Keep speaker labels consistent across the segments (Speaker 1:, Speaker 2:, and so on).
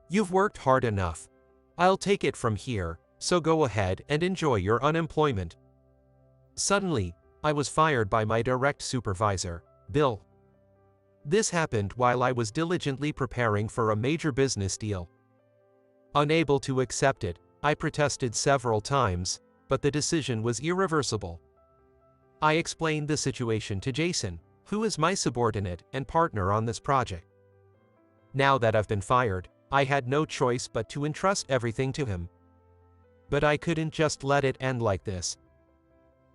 Speaker 1: You've worked hard enough. I'll take it from here, so go ahead and enjoy your unemployment. Suddenly, I was fired by my direct supervisor, Bill. This happened while I was diligently preparing for a major business deal. Unable to accept it, I protested several times, but the decision was irreversible. I explained the situation to Jason, who is my subordinate and partner on this project. Now that I've been fired, I had no choice but to entrust everything to him. But I couldn't just let it end like this.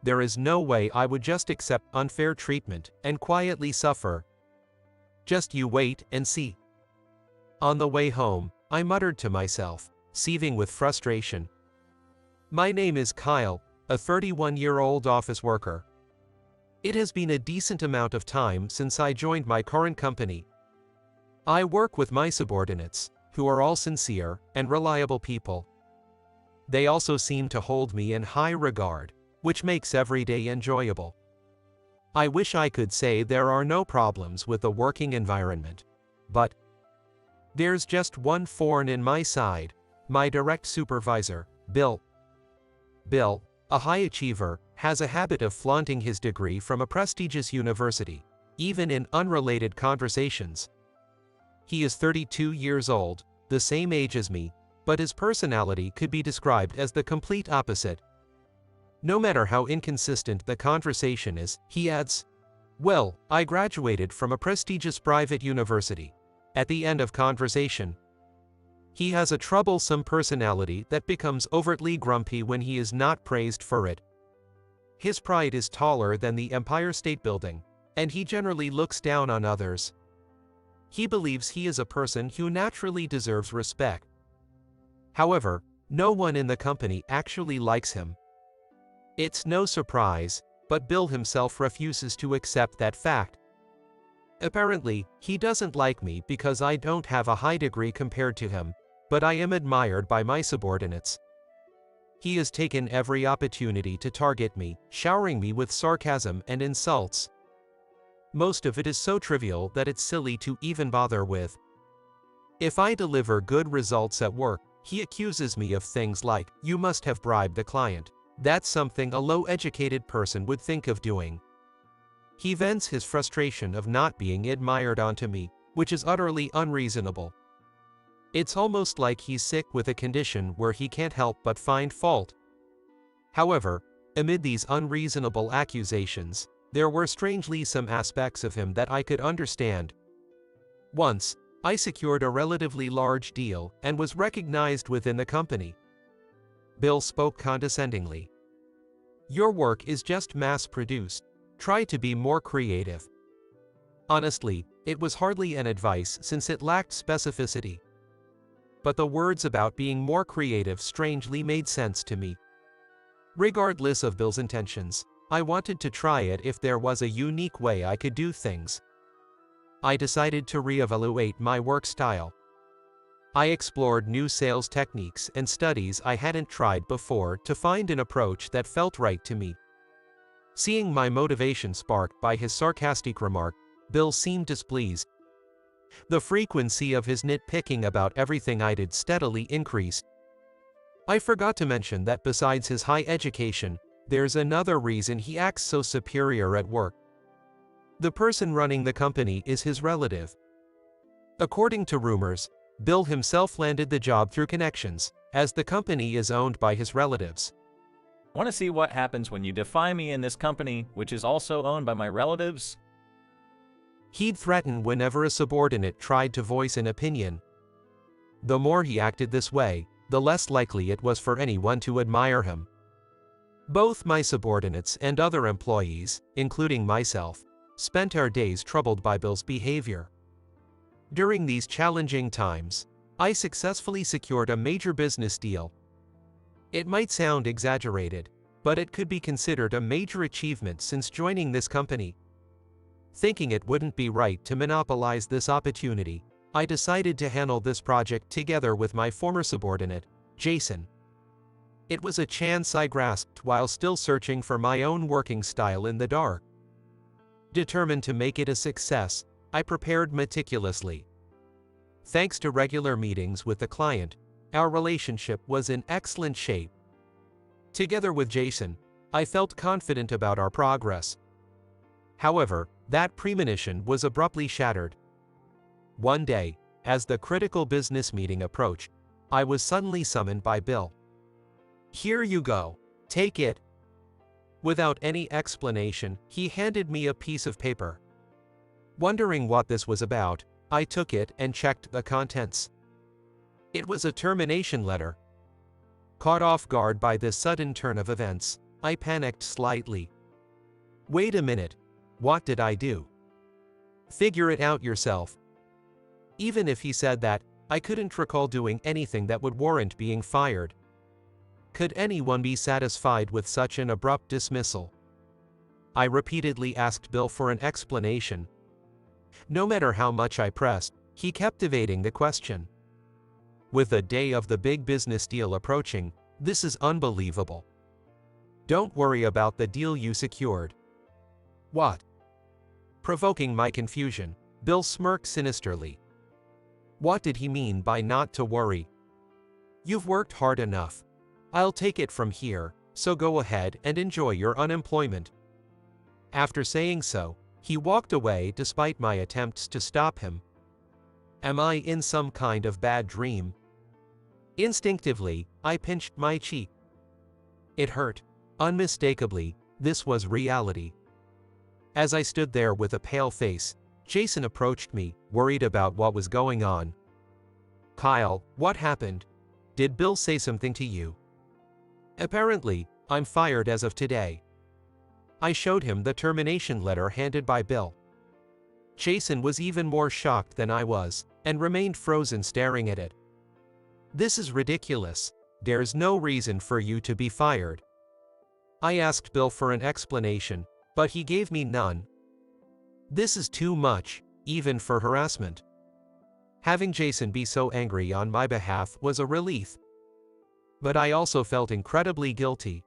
Speaker 1: There is no way I would just accept unfair treatment and quietly suffer. Just you wait and see. On the way home, I muttered to myself, seething with frustration. My name is Kyle, a 31-year-old office worker. It has been a decent amount of time since I joined my current company. I work with my subordinates, who are all sincere and reliable people. They also seem to hold me in high regard, which makes every day enjoyable. I wish I could say there are no problems with the working environment, but there's just one thorn in my side, my direct supervisor, Bill. Bill, a high achiever, has a habit of flaunting his degree from a prestigious university, even in unrelated conversations. He is 32 years old, the same age as me, but his personality could be described as the complete opposite. No matter how inconsistent the conversation is, he adds, "Well, I graduated from a prestigious private university." At the end of conversation, he has a troublesome personality that becomes overtly grumpy when he is not praised for it. His pride is taller than the Empire State Building, and he generally looks down on others. He believes he is a person who naturally deserves respect. However, no one in the company actually likes him. It's no surprise, but Bill himself refuses to accept that fact. Apparently, he doesn't like me because I don't have a high degree compared to him, but I am admired by my subordinates. He has taken every opportunity to target me, showering me with sarcasm and insults. Most of it is so trivial that it's silly to even bother with. If I deliver good results at work, he accuses me of things like, "You must have bribed the client." That's something a low-educated person would think of doing. He vents his frustration of not being admired onto me, which is utterly unreasonable. It's almost like he's sick with a condition where he can't help but find fault. However, amid these unreasonable accusations, there were strangely some aspects of him that I could understand. Once, I secured a relatively large deal and was recognized within the company. Bill spoke condescendingly. "Your work is just mass-produced. Try to be more creative." Honestly, it was hardly an advice since it lacked specificity. But the words about being more creative strangely made sense to me. Regardless of Bill's intentions, I wanted to try it if there was a unique way I could do things. I decided to reevaluate my work style. I explored new sales techniques and studies I hadn't tried before to find an approach that felt right to me. Seeing my motivation sparked by his sarcastic remark, Bill seemed displeased. The frequency of his nitpicking about everything I did steadily increased. I forgot to mention that besides his high education, there's another reason he acts so superior at work. The person running the company is his relative. According to rumors, Bill himself landed the job through connections, as the company is owned by his relatives.
Speaker 2: Want to see what happens when you defy me in this company, which is also owned by my relatives?
Speaker 1: He'd threaten whenever a subordinate tried to voice an opinion. The more he acted this way, the less likely it was for anyone to admire him. Both my subordinates and other employees, including myself, spent our days troubled by Bill's behavior. During these challenging times, I successfully secured a major business deal. It might sound exaggerated, but it could be considered a major achievement since joining this company. Thinking it wouldn't be right to monopolize this opportunity, I decided to handle this project together with my former subordinate, Jason. It was a chance I grasped while still searching for my own working style in the dark. Determined to make it a success, I prepared meticulously. Thanks to regular meetings with the client, our relationship was in excellent shape. Together with Jason, I felt confident about our progress. However, that premonition was abruptly shattered. One day, as the critical business meeting approached, I was suddenly summoned by Bill. "Here you go. Take it." Without any explanation, he handed me a piece of paper. Wondering what this was about, I took it and checked the contents. It was a termination letter. Caught off guard by this sudden turn of events, I panicked slightly. Wait a minute. What did I do? Figure it out yourself. Even if he said that, I couldn't recall doing anything that would warrant being fired. Could anyone be satisfied with such an abrupt dismissal? I repeatedly asked Bill for an explanation. No matter how much I pressed, he kept evading the question. With the day of the big business deal approaching, this is unbelievable. Don't worry about the deal you secured. What? Provoking my confusion, Bill smirked sinisterly. What did he mean by not to worry? You've worked hard enough. I'll take it from here, so go ahead and enjoy your unemployment. After saying so, he walked away despite my attempts to stop him. Am I in some kind of bad dream? Instinctively, I pinched my cheek. It hurt. Unmistakably, this was reality. As I stood there with a pale face, Jason approached me, worried about what was going on. Kyle, what happened? Did Bill say something to you? Apparently, I'm fired as of today. I showed him the termination letter handed by Bill. Jason was even more shocked than I was, and remained frozen staring at it. This is ridiculous. There's no reason for you to be fired. I asked Bill for an explanation, but he gave me none. This is too much, even for harassment. Having Jason be so angry on my behalf was a relief. But I also felt incredibly guilty.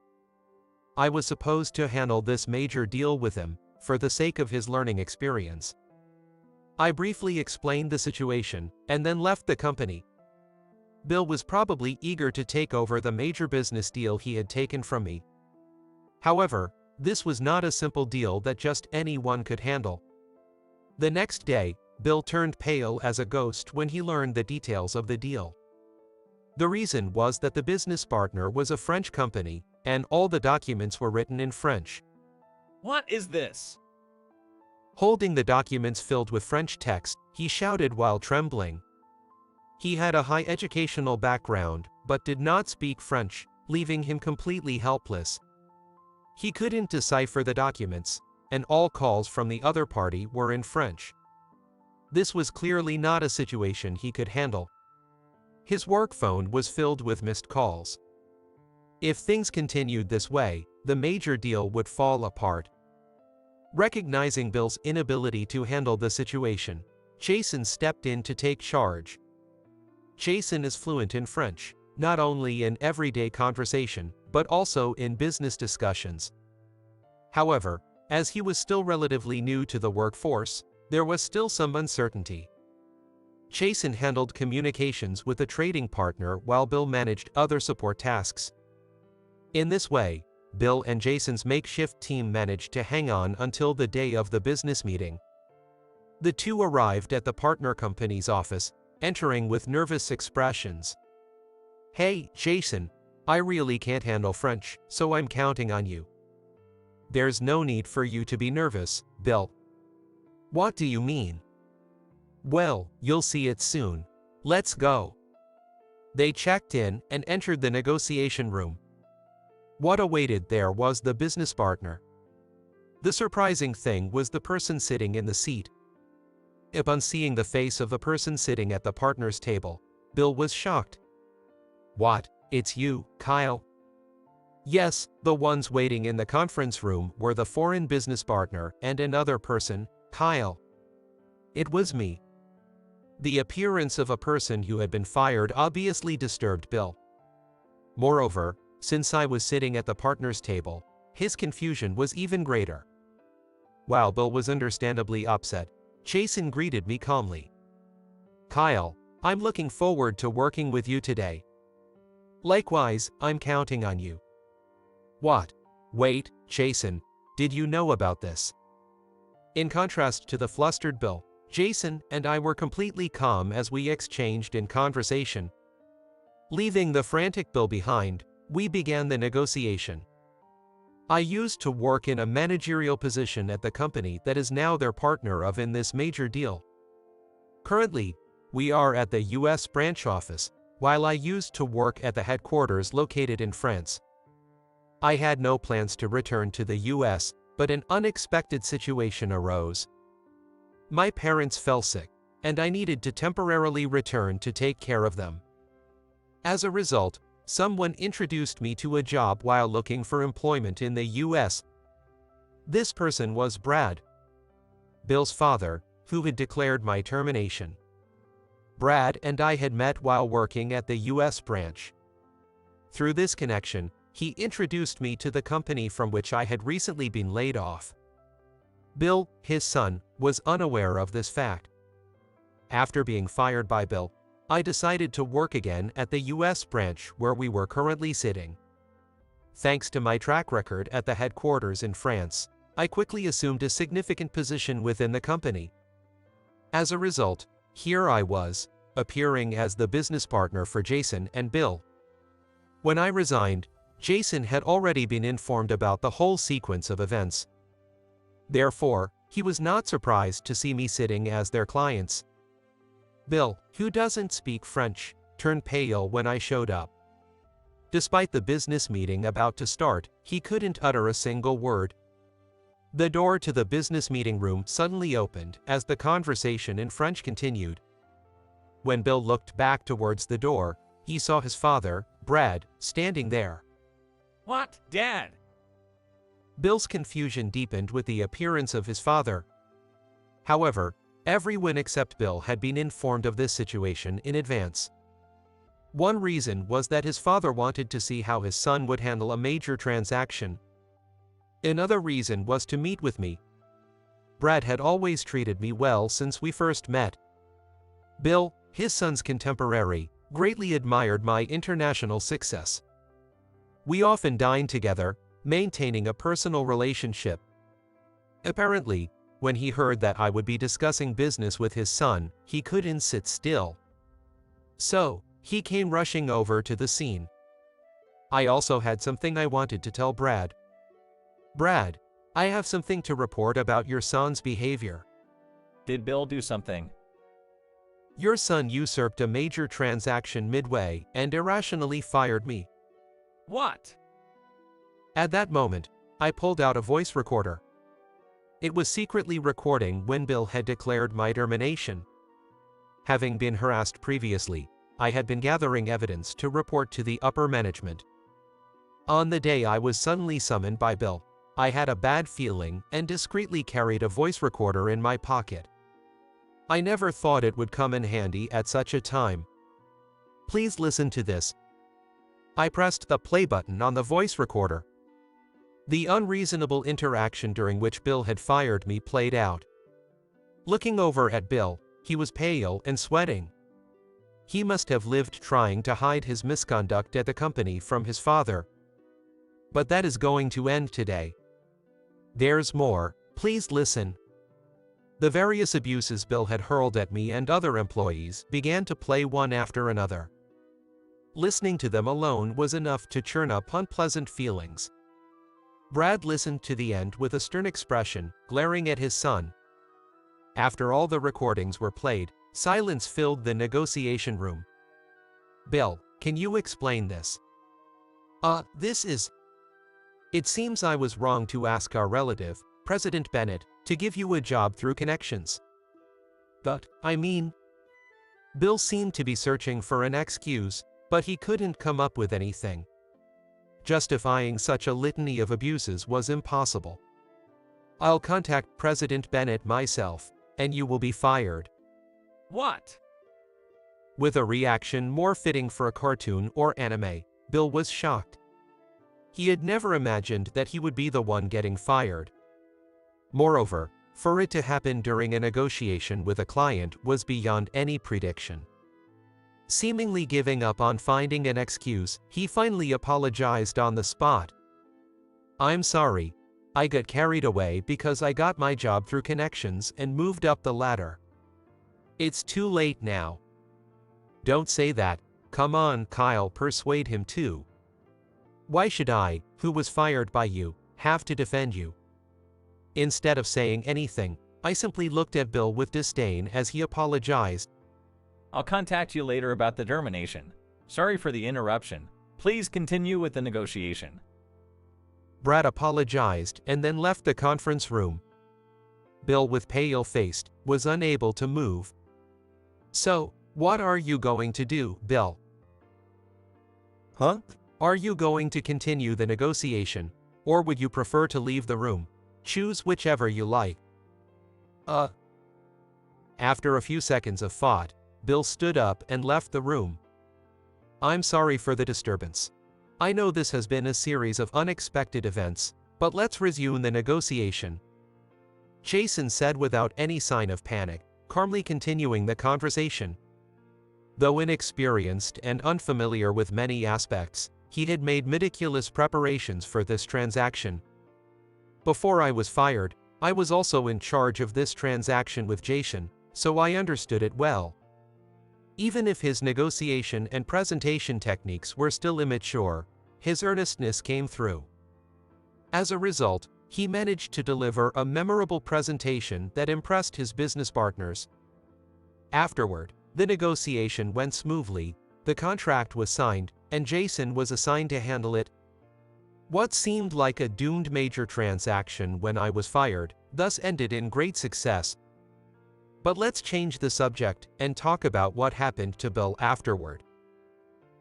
Speaker 1: I was supposed to handle this major deal with him, for the sake of his learning experience. I briefly explained the situation, and then left the company. Bill was probably eager to take over the major business deal he had taken from me. However, this was not a simple deal that just anyone could handle. The next day, Bill turned pale as a ghost when he learned the details of the deal. The reason was that the business partner was a French company, and all the documents were written in French.
Speaker 2: What is this?
Speaker 1: Holding the documents filled with French text, he shouted while trembling. He had a high educational background, but did not speak French, leaving him completely helpless. He couldn't decipher the documents, and all calls from the other party were in French. This was clearly not a situation he could handle. His work phone was filled with missed calls. If things continued this way, the major deal would fall apart. Recognizing Bill's inability to handle the situation, Jason stepped in to take charge. Jason is fluent in French, not only in everyday conversation, but also in business discussions. However, as he was still relatively new to the workforce, there was still some uncertainty. Jason handled communications with a trading partner while Bill managed other support tasks. In this way, Bill and Jason's makeshift team managed to hang on until the day of the business meeting. The two arrived at the partner company's office, entering with nervous expressions. Hey, Jason, I really can't handle French, so I'm counting on you. There's no need for you to be nervous, Bill. What do you mean? Well, you'll see it soon. Let's go. They checked in and entered the negotiation room. What awaited there was the business partner. The surprising thing was the person sitting in the seat. Upon seeing the face of the person sitting at the partner's table, Bill was shocked. What, it's you, Kyle? Yes, the ones waiting in the conference room were the foreign business partner and another person, Kyle. It was me. The appearance of a person who had been fired obviously disturbed Bill. Moreover, since I was sitting at the partner's table, his confusion was even greater. While Bill was understandably upset, Jason greeted me calmly. Kyle, I'm looking forward to working with you today. Likewise, I'm counting on you. What? Wait, Jason, did you know about this? In contrast to the flustered Bill, Jason and I were completely calm as we exchanged in conversation. Leaving the frantic Bill behind, we began the negotiation. I used to work in a managerial position at the company that is now their partner of in this major deal. Currently, we are at the US branch office, while I used to work at the headquarters located in France. I had no plans to return to the US, but an unexpected situation arose. My parents fell sick, and I needed to temporarily return to take care of them. As a result, someone introduced me to a job while looking for employment in the US. This person was Brad, Bill's father, who had declared my termination. Brad and I had met while working at the US branch. Through this connection, he introduced me to the company from which I had recently been laid off. Bill, his son, was unaware of this fact. After being fired by Bill, I decided to work again at the US branch where we were currently sitting. Thanks to my track record at the headquarters in France, I quickly assumed a significant position within the company. As a result, here I was, appearing as the business partner for Jason and Bill. When I resigned, Jason had already been informed about the whole sequence of events. Therefore, he was not surprised to see me sitting as their clients. Bill, who doesn't speak French, turned pale when I showed up. Despite the business meeting about to start, he couldn't utter a single word. The door to the business meeting room suddenly opened as the conversation in French continued. When Bill looked back towards the door, he saw his father, Brad, standing there.
Speaker 2: What, Dad?
Speaker 1: Bill's confusion deepened with the appearance of his father. However, everyone except Bill had been informed of this situation in advance. One reason was that his father wanted to see how his son would handle a major transaction. Another reason was to meet with me. Brad had always treated me well since we first met. Bill, his son's contemporary, greatly admired my international success. We often dined together, maintaining a personal relationship. Apparently, when he heard that I would be discussing business with his son, he couldn't sit still. So, he came rushing over to the scene. I also had something I wanted to tell Brad. Brad, I have something to report about your son's behavior.
Speaker 2: Did Bill do something?
Speaker 1: Your son usurped a major transaction midway and irrationally fired me.
Speaker 2: What?
Speaker 1: At that moment, I pulled out a voice recorder. It was secretly recording when Bill had declared my termination. Having been harassed previously, I had been gathering evidence to report to the upper management. On the day I was suddenly summoned by Bill, I had a bad feeling and discreetly carried a voice recorder in my pocket. I never thought it would come in handy at such a time. Please listen to this. I pressed the play button on the voice recorder. The unreasonable interaction during which Bill had fired me played out. Looking over at Bill, he was pale and sweating. He must have lived trying to hide his misconduct at the company from his father. But that is going to end today. There's more, please listen. The various abuses Bill had hurled at me and other employees began to play one after another. Listening to them alone was enough to churn up unpleasant feelings. Brad listened to the end with a stern expression, glaring at his son. After all the recordings were played, silence filled the negotiation room. Bill, can you explain this? This is... It seems I was wrong to ask our relative, President Bennett, to give you a job through connections. But, I mean... Bill seemed to be searching for an excuse, but he couldn't come up with anything. Justifying such a litany of abuses was impossible. I'll contact President Bennett myself, and you will be fired.
Speaker 2: What?
Speaker 1: With a reaction more fitting for a cartoon or anime, Bill was shocked. He had never imagined that he would be the one getting fired. Moreover, for it to happen during a negotiation with a client was beyond any prediction. Seemingly giving up on finding an excuse, he finally apologized on the spot. "I'm sorry. I got carried away because I got my job through connections and moved up the ladder. It's too late now." "Don't say that. Come on, Kyle, persuade him too. Why should I, who was fired by you, have to defend you?" Instead of saying anything, I simply looked at Bill with disdain as he apologized.
Speaker 2: I'll contact you later about the termination. Sorry for the interruption. Please continue with the negotiation.
Speaker 1: Brad apologized and then left the conference room. Bill, with pale-faced, was unable to move. "So, what are you going to do, Bill?" "Huh? Are you going to continue the negotiation, or would you prefer to leave the room? Choose whichever you like." After a few seconds of thought, Bill stood up and left the room. "I'm sorry for the disturbance. I know this has been a series of unexpected events, but let's resume the negotiation," Jason said without any sign of panic, calmly continuing the conversation. Though inexperienced and unfamiliar with many aspects, he had made meticulous preparations for this transaction. "Before I was fired, I was also in charge of this transaction with Jason, so I understood it well." Even if his negotiation and presentation techniques were still immature, his earnestness came through. As a result, he managed to deliver a memorable presentation that impressed his business partners. Afterward, the negotiation went smoothly, the contract was signed, and Jason was assigned to handle it. What seemed like a doomed major transaction when I was fired, thus ended in great success. But let's change the subject and talk about what happened to Bill afterward.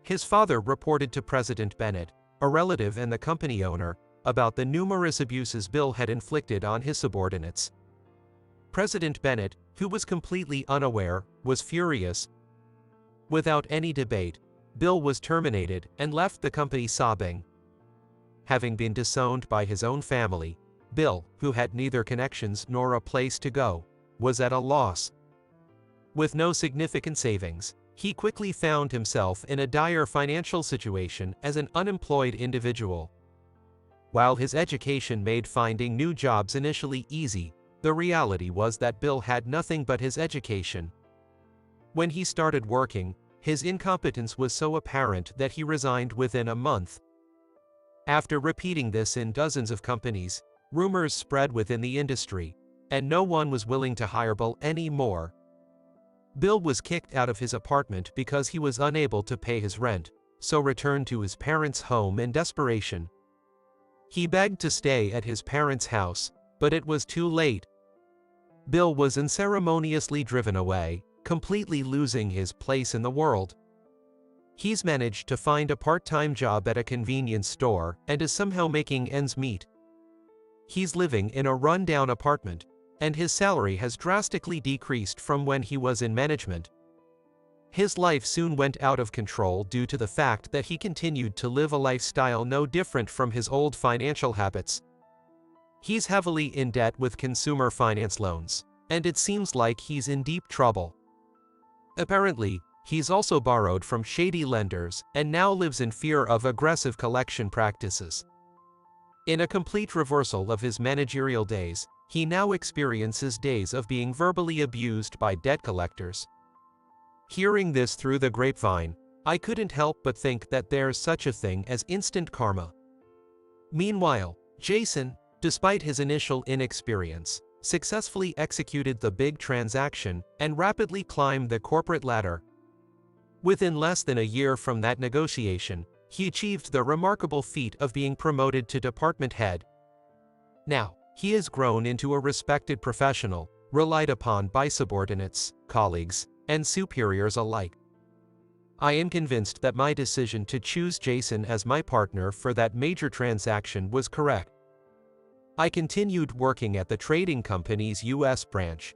Speaker 1: His father reported to President Bennett, a relative and the company owner, about the numerous abuses Bill had inflicted on his subordinates. President Bennett, who was completely unaware, was furious. Without any debate, Bill was terminated and left the company sobbing. Having been disowned by his own family, Bill, who had neither connections nor a place to go, was at a loss. With no significant savings, he quickly found himself in a dire financial situation as an unemployed individual. While his education made finding new jobs initially easy, the reality was that Bill had nothing but his education. When he started working, his incompetence was so apparent that he resigned within a month. After repeating this in dozens of companies, rumors spread within the industry, and no one was willing to hire Bill anymore. Bill was kicked out of his apartment because he was unable to pay his rent, so returned to his parents' home in desperation. He begged to stay at his parents' house, but it was too late. Bill was unceremoniously driven away, completely losing his place in the world. He's managed to find a part-time job at a convenience store and is somehow making ends meet. He's living in a run-down apartment, and his salary has drastically decreased from when he was in management. His life soon went out of control due to the fact that he continued to live a lifestyle no different from his old financial habits. He's heavily in debt with consumer finance loans, and it seems like he's in deep trouble. Apparently, he's also borrowed from shady lenders and now lives in fear of aggressive collection practices. In a complete reversal of his managerial days, he now experiences days of being verbally abused by debt collectors. Hearing this through the grapevine, I couldn't help but think that there's such a thing as instant karma. Meanwhile, Jason, despite his initial inexperience, successfully executed the big transaction and rapidly climbed the corporate ladder. Within less than a year from that negotiation, he achieved the remarkable feat of being promoted to department head. Now, he has grown into a respected professional, relied upon by subordinates, colleagues, and superiors alike. I am convinced that my decision to choose Jason as my partner for that major transaction was correct. I continued working at the trading company's US branch.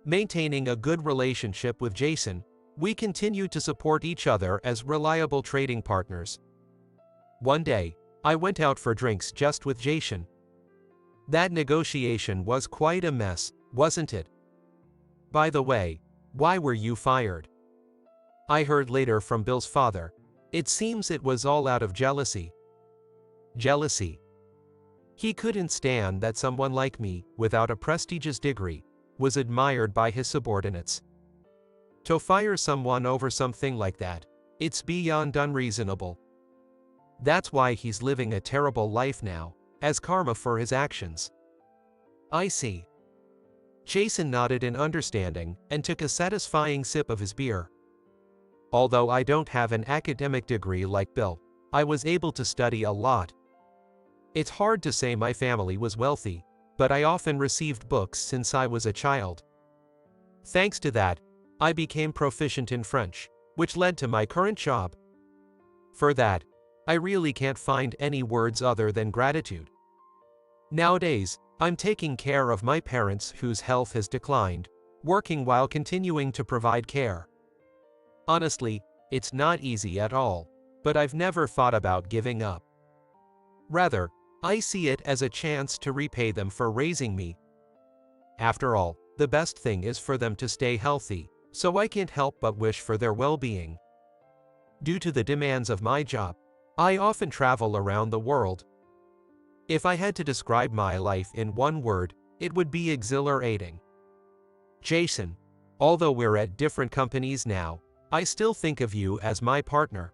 Speaker 1: Maintaining a good relationship with Jason, we continued to support each other as reliable trading partners. One day, I went out for drinks just with Jason. That negotiation was quite a mess, wasn't it? By the way, why were you fired? I heard later from Bill's father. It seems it was all out of jealousy. Jealousy. He couldn't stand that someone like me, without a prestigious degree, was admired by his subordinates. To fire someone over something like that, it's beyond unreasonable. That's why he's living a terrible life now, as karma for his actions. I see. Jason nodded in understanding and took a satisfying sip of his beer. Although I don't have an academic degree like Bill, I was able to study a lot. It's hard to say my family was wealthy, but I often received books since I was a child. Thanks to that, I became proficient in French, which led to my current job. For that, I really can't find any words other than gratitude. Nowadays, I'm taking care of my parents whose health has declined, working while continuing to provide care. Honestly, it's not easy at all, but I've never thought about giving up. Rather, I see it as a chance to repay them for raising me. After all, the best thing is for them to stay healthy, so I can't help but wish for their well-being. Due to the demands of my job, I often travel around the world. If I had to describe my life in one word, it would be exhilarating. Jason, although we're at different companies now, I still think of you as my partner.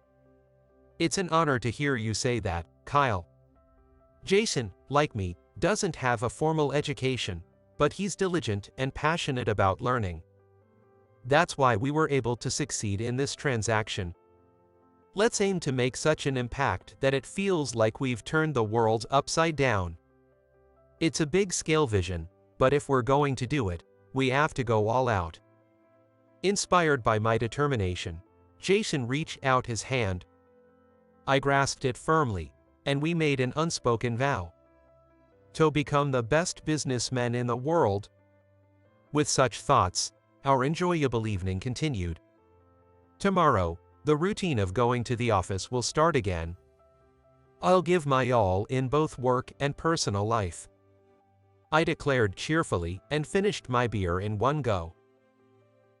Speaker 1: It's an honor to hear you say that, Kyle. Jason, like me, doesn't have a formal education, but he's diligent and passionate about learning. That's why we were able to succeed in this transaction. Let's aim to make such an impact that it feels like we've turned the world upside down. It's a big-scale vision, but if we're going to do it, we have to go all out. Inspired by my determination, Jason reached out his hand. I grasped it firmly, and we made an unspoken vow to become the best businessmen in the world. With such thoughts, our enjoyable evening continued. Tomorrow, the routine of going to the office will start again. I'll give my all in both work and personal life, I declared cheerfully and finished my beer in one go.